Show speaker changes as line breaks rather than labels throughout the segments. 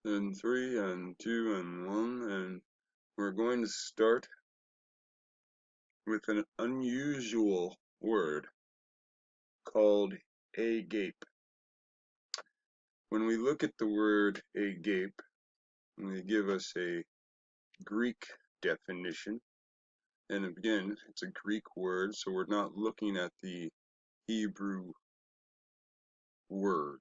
and 3 and 2 and 1, and we're going to start with an unusual word called agape. When we look at the word agape, they give us a Greek definition, and again, it's a Greek word, so we're not looking at the Hebrew word.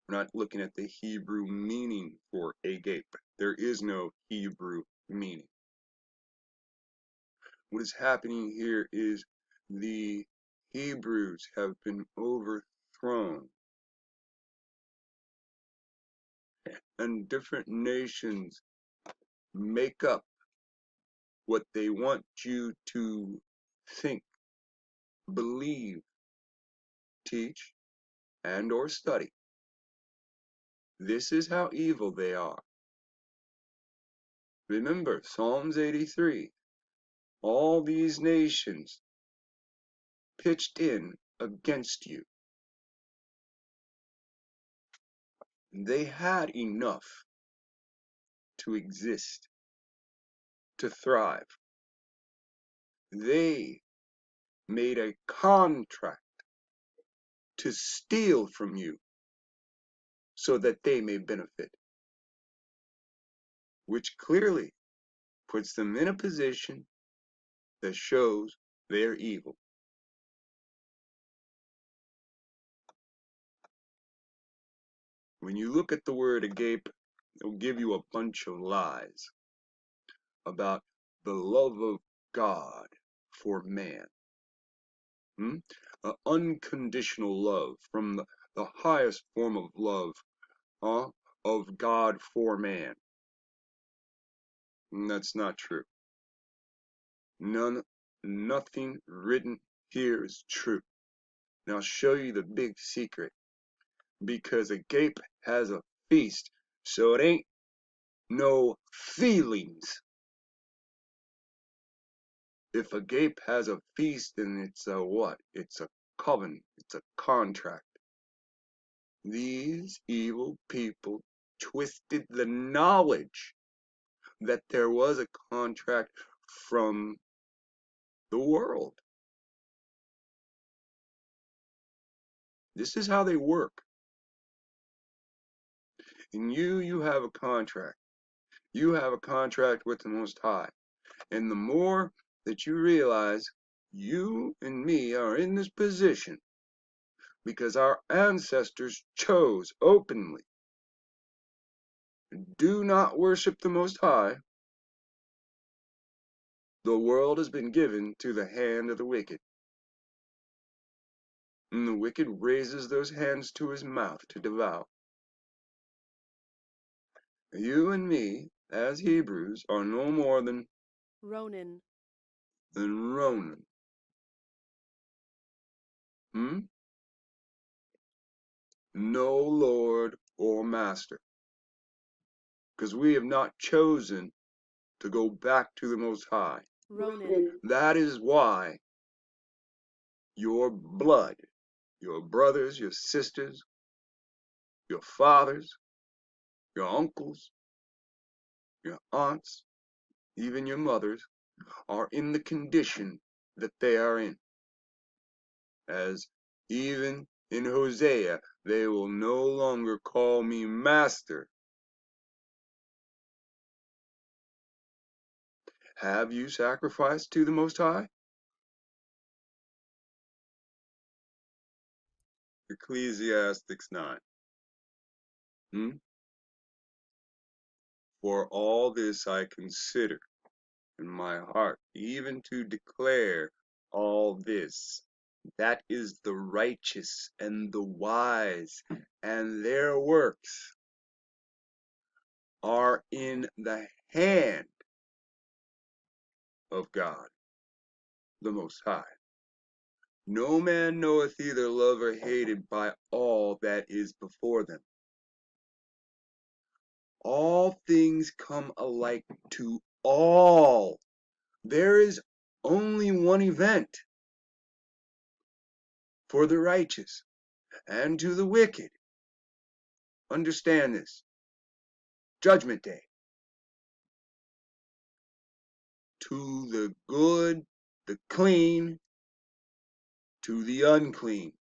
We're not looking at the Hebrew meaning for agape. There is no Hebrew meaning. What is happening here is the Hebrews have been overthrown, and different nations make up what they want you to think, believe, teach, and or study. This is how evil they are. Remember Psalms 83. All these nations pitched in against you. They had enough to exist, to thrive. They made a contract to steal from you so that they may benefit, which clearly puts them in a position that shows they're evil. When you look at the word agape, it'll give you a bunch of lies about the love of God for man. An unconditional love from the highest form of love of God for man. And that's not true. Nothing written here is true. And I'll show you the big secret. Because agape has a feast, so it ain't no feelings. If agape has a feast, then it's a what? It's a covenant. It's a contract. These evil people twisted the knowledge that there was a contract from the world. This is how they work. And you have a contract. You have a contract with the Most High. And the more that you realize you and me are in this position because our ancestors chose openly do not worship the Most High, the world has been given to the hand of the wicked. And the wicked raises those hands to his mouth to devour. You and me, as Hebrews, are no more than
Ronin.
Ronan. No Lord or Master. Because we have not chosen to go back to the Most High.
Ronin.
That is why your blood, your brothers, your sisters, your fathers, your uncles, your aunts, even your mothers, are in the condition that they are in. As even in Hosea, they will no longer call me master. Have you sacrificed to the Most High? Ecclesiastes 9. For all this I consider in my heart, even to declare all this. That is the righteous and the wise, and their works are in the hand of God, the Most High. No man knoweth either love or hated by all that is before them. All things come alike to all. There is only one event for the righteous and to the wicked. Understand this. Judgment Day. To the good, the clean, to the unclean,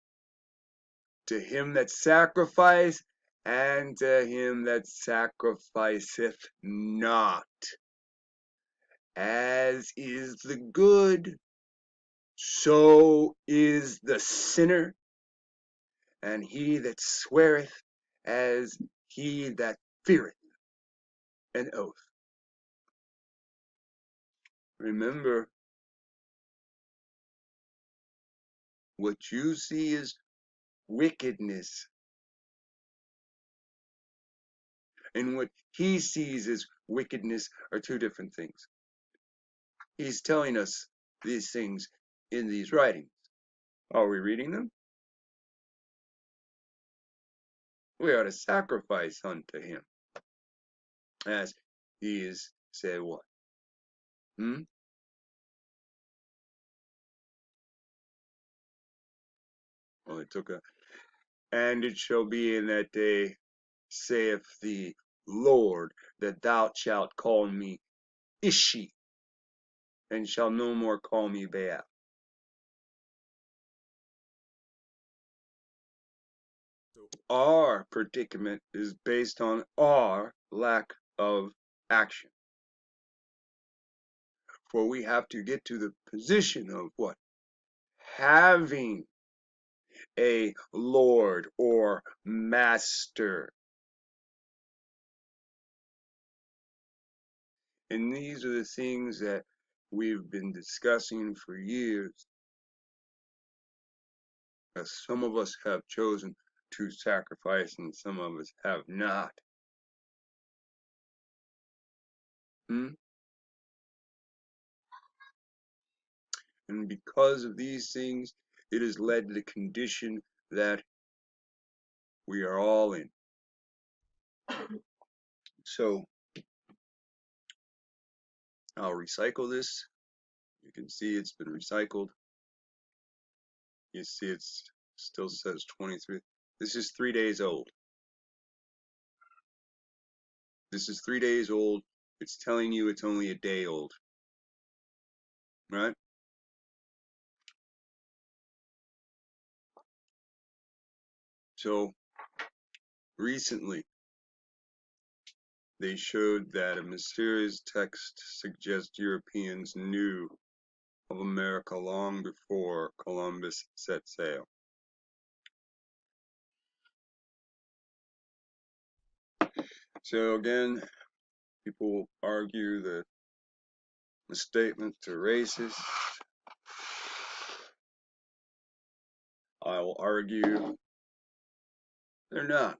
to him that sacrificeth, and to him that sacrificeth not. As is the good, so is the sinner, and he that sweareth, as he that feareth an oath. Remember, what you see is wickedness, and what he sees as wickedness are two different things. He's telling us these things in these writings. Are we reading them? We are to sacrifice unto him, as he is said what? Well, it took a, and it shall be in that day, saith the Lord, that thou shalt call me Ishi, and shall no more call me Baal. So our predicament is based on our lack of action. For we have to get to the position of what? Having a Lord or Master. And these are the things that we've been discussing for years. As some of us have chosen to sacrifice and some of us have not. And because of these things, it has led to the condition that we are all in. So I'll recycle this. You can see it's been recycled. You see it still says 23. This is 3 days old. This is 3 days old. It's telling you it's only a day old. Right? So recently, they showed that a mysterious text suggests Europeans knew of America long before Columbus set sail. So again, people argue that the statements are racist. I will argue they're not.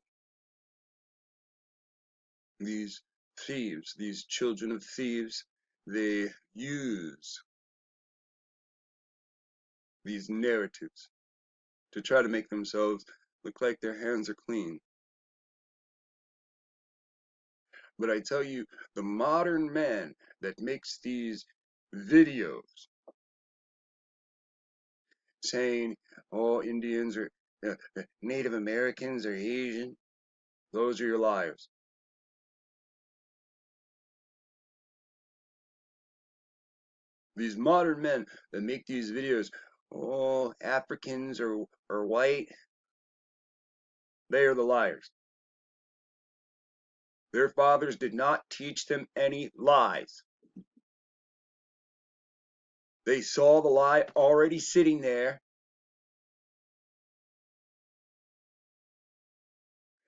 These thieves, these children of thieves, they use these narratives to try to make themselves look like their hands are clean. But I tell you, the modern man that makes these videos saying, oh, Indians are Native Americans are Asian, those are your liars. These modern men that make these videos, oh, Africans are white, they are the liars. Their fathers did not teach them any lies. They saw the lie already sitting there,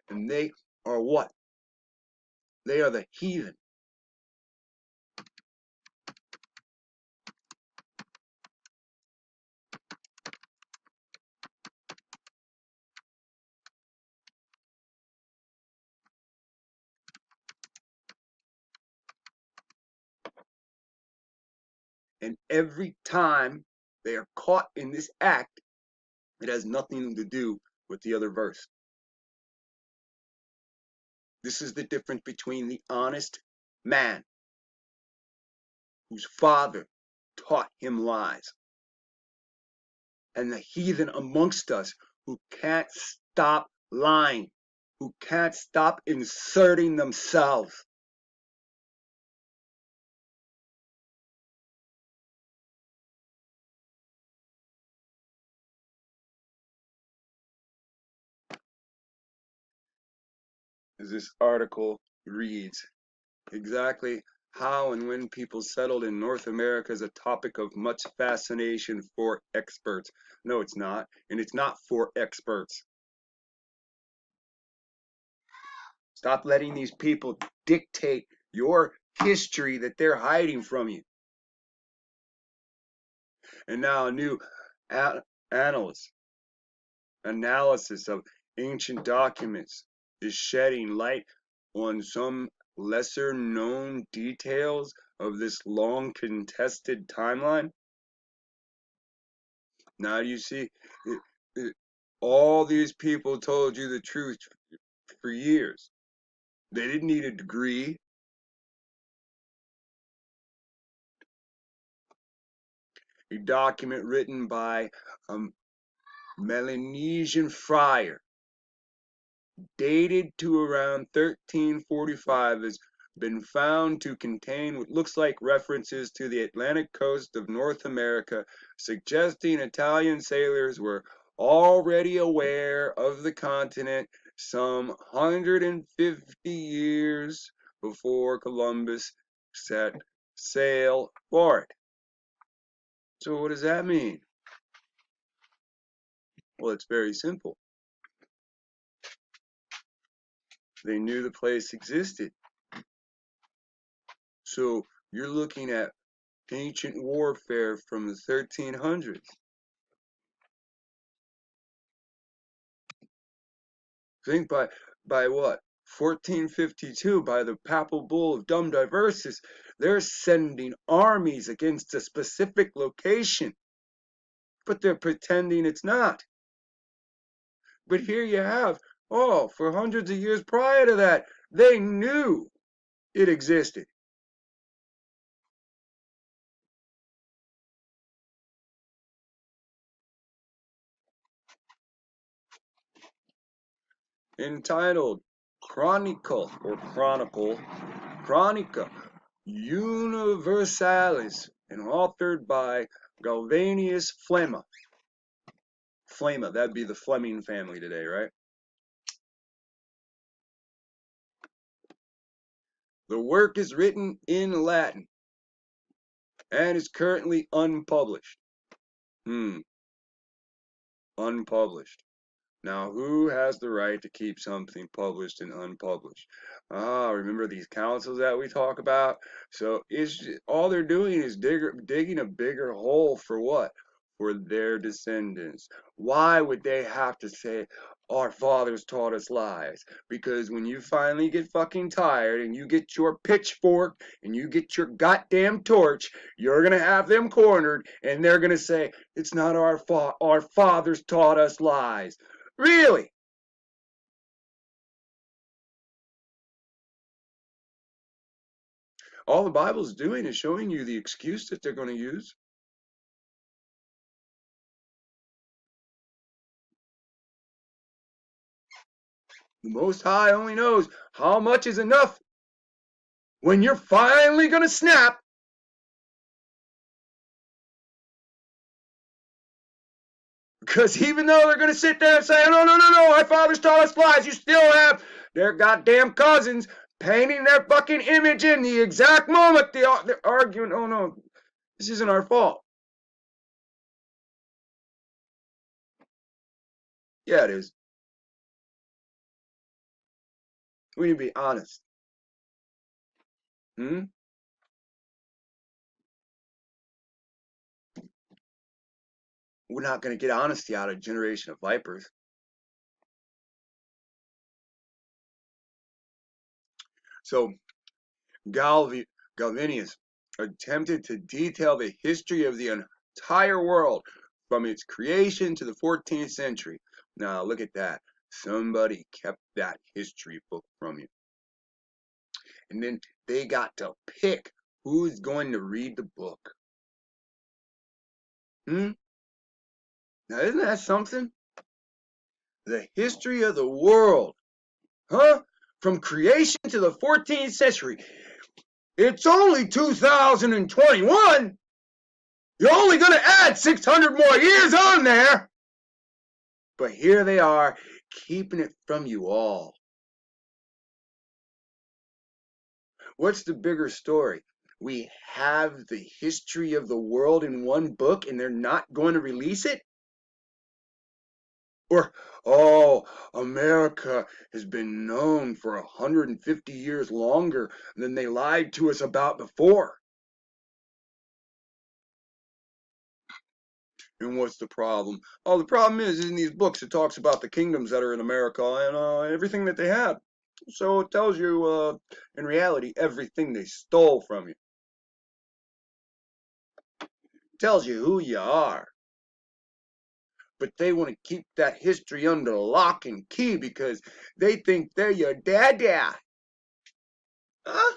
and they are what? They are the heathen. And every time they are caught in this act, it has nothing to do with the other verse. This is the difference between the honest man whose father taught him lies and the heathen amongst us who can't stop lying. who can't stop inserting themselves. As this article reads, exactly how and when people settled in North America is a topic of much fascination for experts. No, it's not, and it's not for experts. Stop letting these people dictate your history that they're hiding from you. And now a new analysis of ancient documents is shedding light on some lesser known details of this long contested timeline. Now you see, it, all these people told you the truth for years. They didn't need a degree. A document written by a Melanesian friar dated to around 1345 has been found to contain what looks like references to the Atlantic coast of North America, suggesting Italian sailors were already aware of the continent some 150 years before Columbus set sail for it. So what does that mean? Well, it's very simple. They knew the place existed. So you're looking at ancient warfare from the 1300s. Think by what? 1452, by the papal bull of Dum Diversis, they're sending armies against a specific location, but they're pretending it's not. But here you have, oh, for hundreds of years prior to that, they knew it existed. Entitled Chronicle or Chronicle, Chronica Universalis, and authored by Galvanius Flemma. Flemma, that'd be the Fleming family today, right? The work is written in Latin and is currently unpublished. Unpublished. Now, who has the right to keep something published and unpublished? Remember these councils that we talk about? So all they're doing is digging a bigger hole for what? For their descendants. Why would they have to say, our fathers taught us lies? Because when you finally get fucking tired and you get your pitchfork and you get your goddamn torch, you're going to have them cornered and they're going to say, it's not our fault. Our fathers taught us lies. Really? All the Bible's doing is showing you the excuse that they're going to use. The Most High only knows how much is enough when you're finally going to snap. Because even though they're going to sit there and say, no, no, no, no, our fathers taught us lies, you still have their goddamn cousins painting their fucking image in the exact moment they're arguing, oh no, this isn't our fault. Yeah, it is. We need to be honest. Hmm? We're not going to get honesty out of a generation of vipers. So Galvinius attempted to detail the history of the entire world from its creation to the 14th century. Now, look at that. Somebody kept that history book from you. And then they got to pick who's going to read the book. Now, isn't that something? The history of the world Huh? From creation to the 14th century. It's only 2021. You're only going to add 600 more years on there. But here they are, keeping it from you all. What's the bigger story? We have the history of the world in one book and they're not going to release it? Or, oh, America has been known for 150 years longer than they lied to us about before. And what's the problem? Oh, the problem is in these books it talks about the kingdoms that are in America and everything that they had. So it tells you, in reality, everything they stole from you. It tells you who you are. But they want to keep that history under lock and key because they think they're your dada. Huh?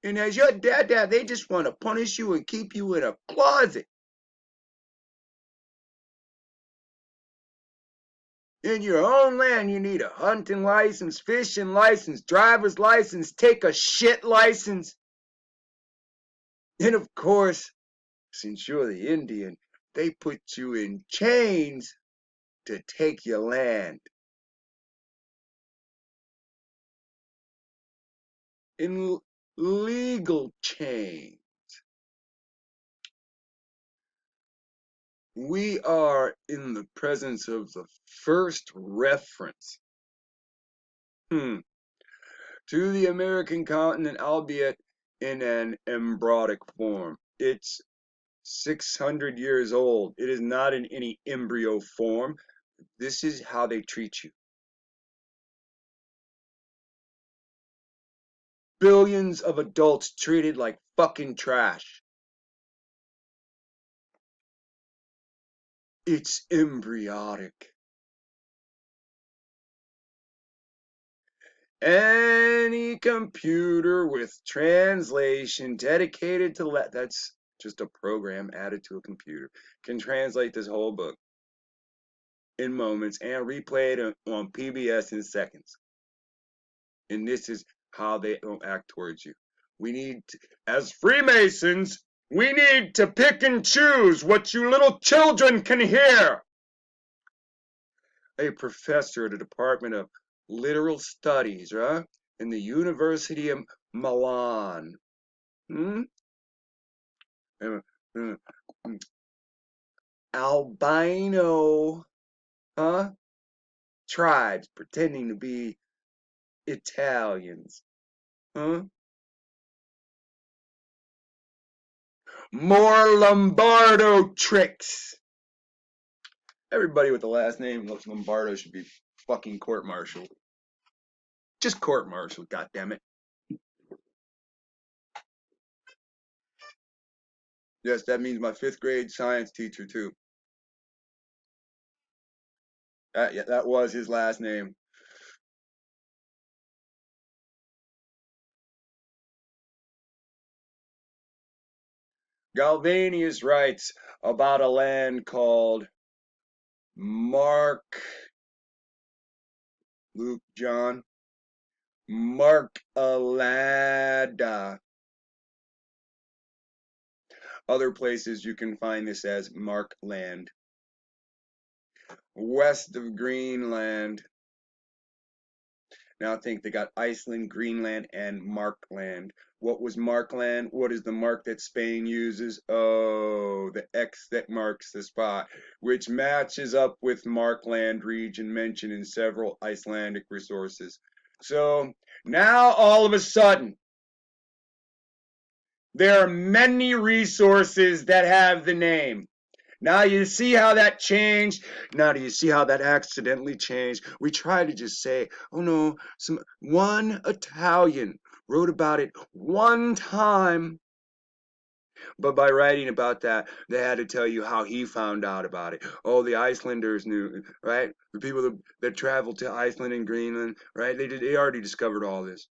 And as your dada, they just want to punish you and keep you in a closet. In your own land, you need a hunting license, fishing license, driver's license, take a shit license. And of course, since you're the Indian, they put you in chains to take your land. In legal chains. We are in the presence of the first reference to the American continent, albeit in an embryonic form. It's 600 years old. It is not in any embryo form. This is how they treat you. Billions of adults treated like fucking trash. It's embryonic. Any computer with translation dedicated to that's just a program added to a computer can translate this whole book in moments and replay it on PBS in seconds. And this is how they don't act towards you. We need to, as Freemasons, we need to pick and choose what you little children can hear. A professor at the Department of Literal Studies, right? In the University of Milan. Hmm? Uh, uh, Albino, huh? Tribes pretending to be Italians, huh? More Lombardo tricks. Everybody with the last name Lombardo should be fucking court-martialed. Just court-martialed, goddammit. Yes, that means my 5th grade science teacher, too. Yeah, that was his last name. Galvanius writes about a land called Mark, Luke, John, Mark Alada. Other places you can find this as Markland. West of Greenland. Now I think they got Iceland, Greenland, and Markland. What was Markland? What is the mark that Spain uses? Oh, the X that marks the spot, which matches up with Markland region mentioned in several Icelandic resources. So now all of a sudden, there are many resources that have the name. Now you see how that changed? Now do you see how that accidentally changed? We try to just say, oh no, one Italian wrote about it one time. But by writing about that, they had to tell you how he found out about it. Oh, the Icelanders knew, right? The people that traveled to Iceland and Greenland, right? They already discovered all this.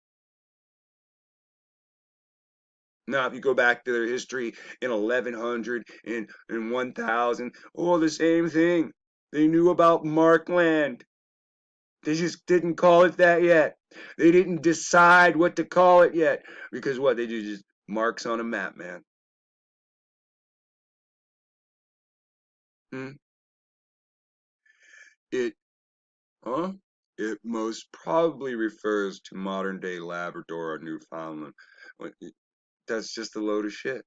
Now, if you go back to their history in 1100 and 1000, oh, the same thing. They knew about Markland. They just didn't call it that yet. They didn't decide what to call it yet. Because what? They do just marks on a map, man. Hmm? It, huh? It most probably refers to modern day Labrador or Newfoundland. That's just a load of shit.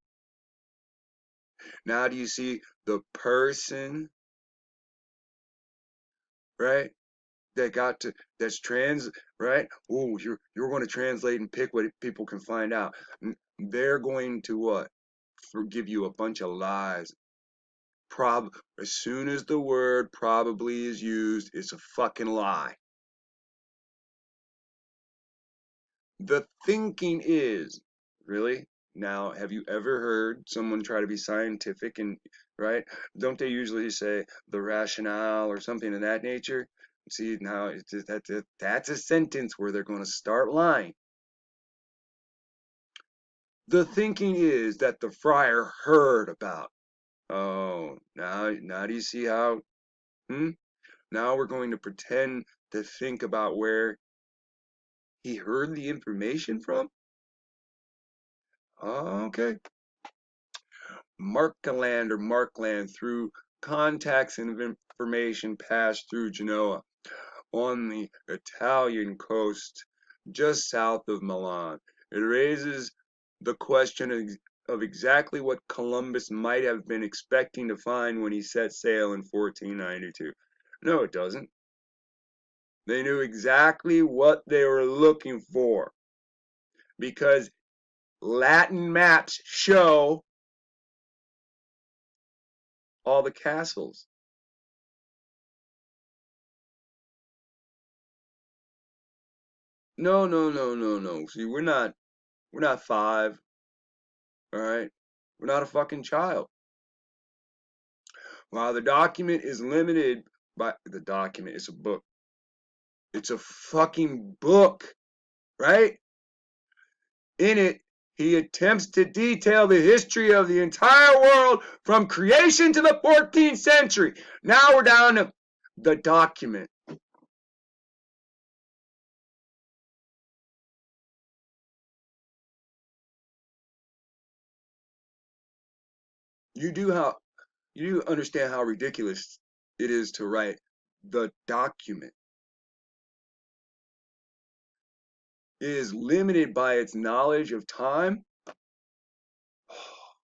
Now do you see the person, right? That got to that's trans, right? Oh, you're going to translate and pick what people can find out. They're going to what? Give you a bunch of lies. As soon as the word probably is used, it's a fucking lie. The thinking is, really? Now, have you ever heard someone try to be scientific and, right? Don't they usually say the rationale or something of that nature? See, now that's a sentence where they're going to start lying. The thinking is that the friar heard about. Oh, now do you see how? Hmm? Now we're going to pretend to think about where he heard the information from? Okay. Markland through contacts and information passed through Genoa on the Italian coast just south of Milan. It raises the question of exactly what Columbus might have been expecting to find when he set sail in 1492. No, it doesn't. They knew exactly what they were looking for because Latin maps show all the castles. No. See, we're not five, all right? We're not a fucking child. While the document is limited by the document, it's a book. It's a fucking book, right? In it, he attempts to detail the history of the entire world from creation to the 14th century. Now we're down to the document. You do how you understand how ridiculous it is to write the document. It is limited by its knowledge of time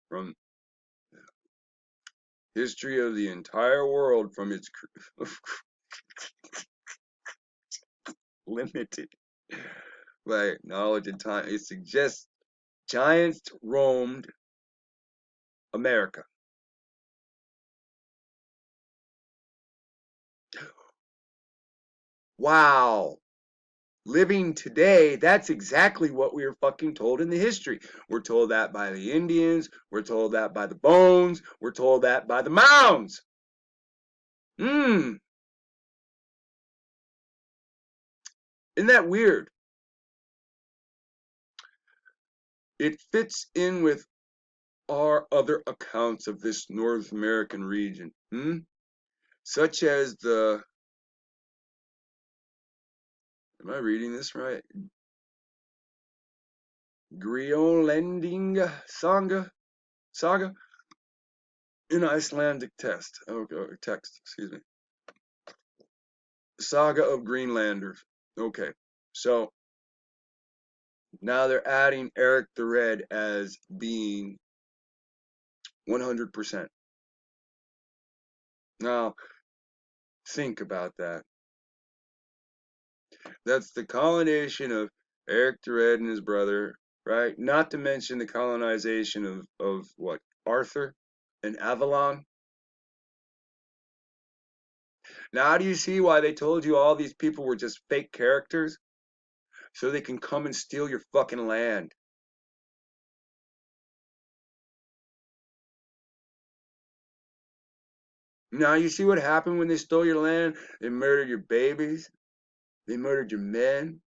from history of the entire world from its limited by knowledge of time. It suggests giants roamed America. Wow. Living today, that's exactly what we were fucking told in the history. We're told that by the Indians. We're told that by the bones. We're told that by the mounds. Isn't that weird? It fits in with our other accounts of this North American region, such as am I reading this right? Greenlanding saga in Icelandic text, excuse me. Saga of Greenlanders. Okay, so now they're adding Eric the Red as being 100%. Now, think about that. That's the colonization of Eric the Red and his brother, right? Not to mention the colonization of what? Arthur and Avalon. Now, do you see why they told you all these people were just fake characters? So they can come and steal your fucking land. Now, you see what happened when they stole your land? They murdered your babies. They murdered your men.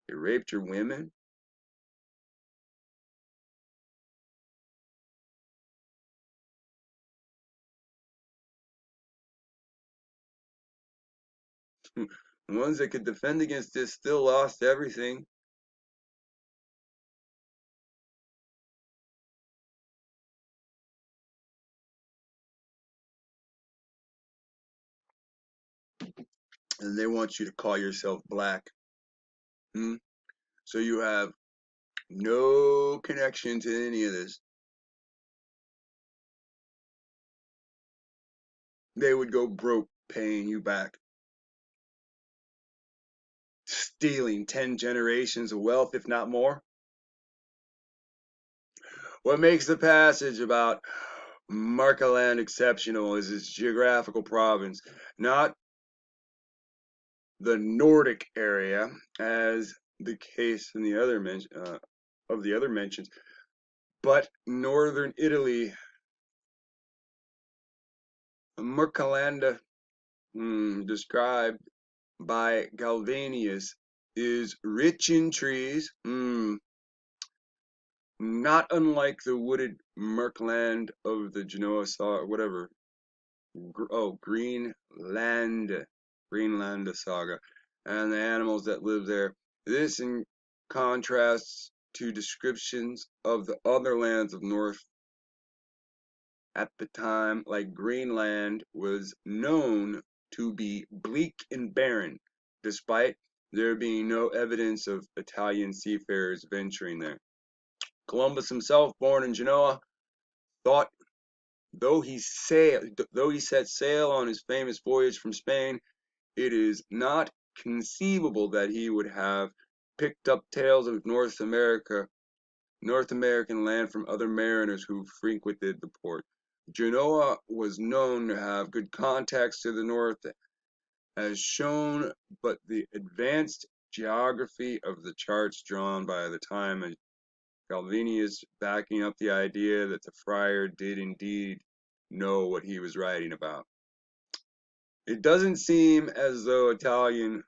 They raped your women. The ones that could defend against this still lost everything. And they want you to call yourself black. Hmm? So you have no connection to any of this. They would go broke paying you back, stealing 10 generations of wealth, if not more. What makes the passage about Markaland exceptional is its geographical province, not the Nordic area, as the case in the other of the other mentions, but northern Italy. Mercalanda, described by Galvanius, is rich in trees, not unlike the wooded Merkland of the Genoa saga, whatever. Greenland saga, and the animals that live there. This in contrasts to descriptions of the other lands of North at the time, like Greenland, was known to be bleak and barren, despite there being no evidence of Italian seafarers venturing there. Columbus himself, born in Genoa, thought though he set sail on his famous voyage from Spain, it is not conceivable that he would have picked up tales of North American land from other mariners who frequented the port. Genoa was known to have good contacts to the north, as shown, but the advanced geography of the charts drawn by the time of Galvanius backing up the idea that the friar did indeed know what he was writing about. It doesn't seem as though Italian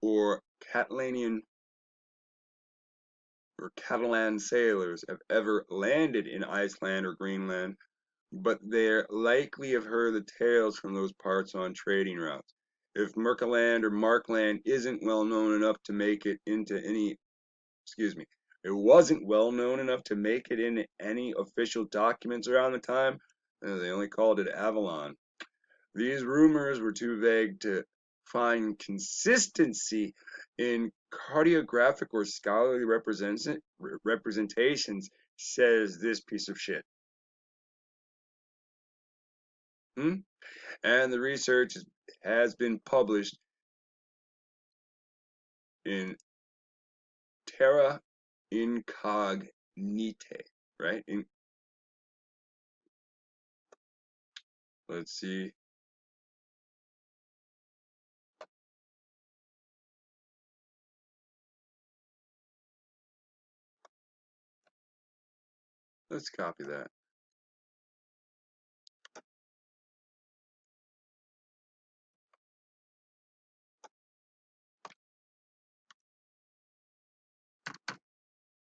or Catalan sailors have ever landed in Iceland or Greenland, but they're likely have heard the tales from those parts on trading routes. If Mercaland or Markland isn't well known enough to make it into any, excuse me, it wasn't well known enough to make it in any official documents around the time, they only called it Avalon. These rumors were too vague to find consistency in cartographic or scholarly representations, says this piece of shit. Hmm? And the research has been published in Terra Incognita, right? Let's see. Let's copy that.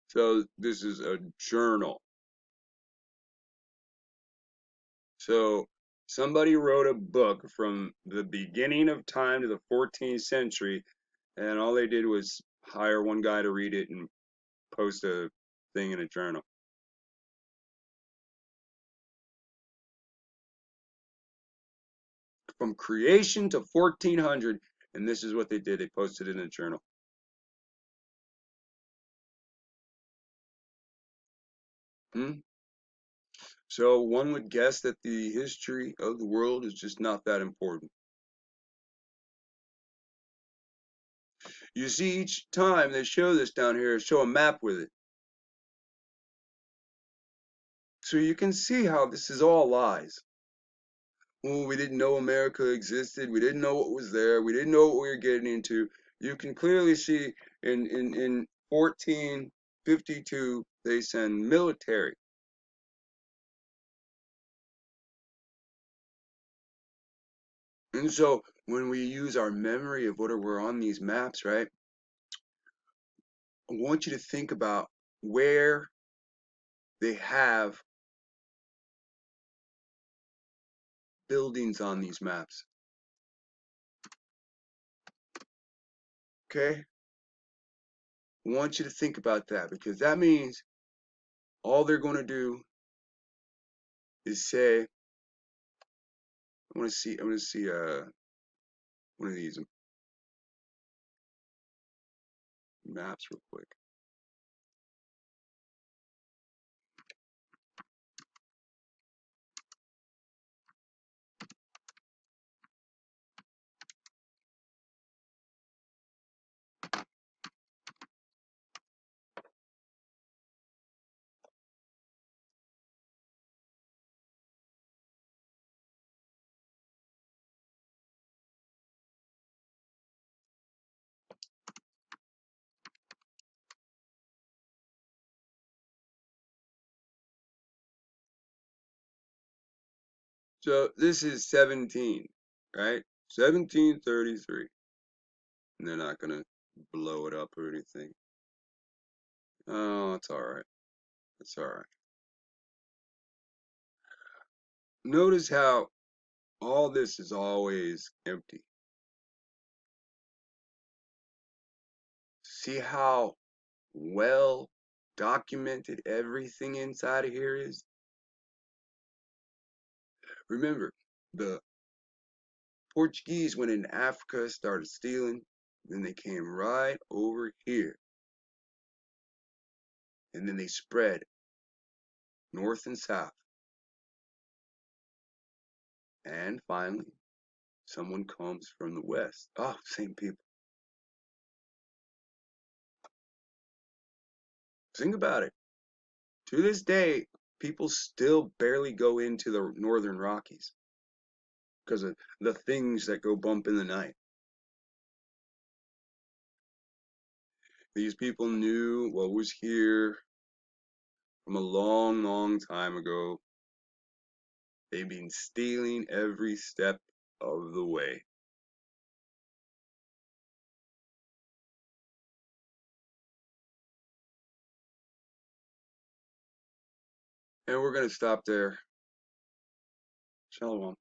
So this is a journal. So somebody wrote a book from the beginning of time to the 14th century, and all they did was hire one guy to read it and post a thing in a journal. From creation to 1400, and this is what they did. They posted it in a journal. Hmm? So one would guess that the history of the world is just not that important. You see, each time they show this down here, show a map with it. So you can see how this is all lies. Oh, we didn't know America existed. We didn't know what was there. We didn't know what we were getting into. You can clearly see in 1452, they send military. And so when we use our memory of what were on these maps, right? I want you to think about where they have buildings on these maps. Okay? I want you to think about that because that means all they're going to do is say, I want to see one of these maps real quick. So this is 17, right? 1733. And they're not going to blow it up or anything. Oh, it's all right. It's all right. Notice how all this is always empty. See how well documented everything inside of here is? Remember, the Portuguese went in Africa, started stealing, then they came right over here, and then they spread north and south. And finally, someone comes from the west. Oh, same people. Think about it. To this day, people still barely go into the northern Rockies because of the things that go bump in the night. These people knew what was here from a long, long time ago. They've been stealing every step of the way. And we're going to stop there. Shalom.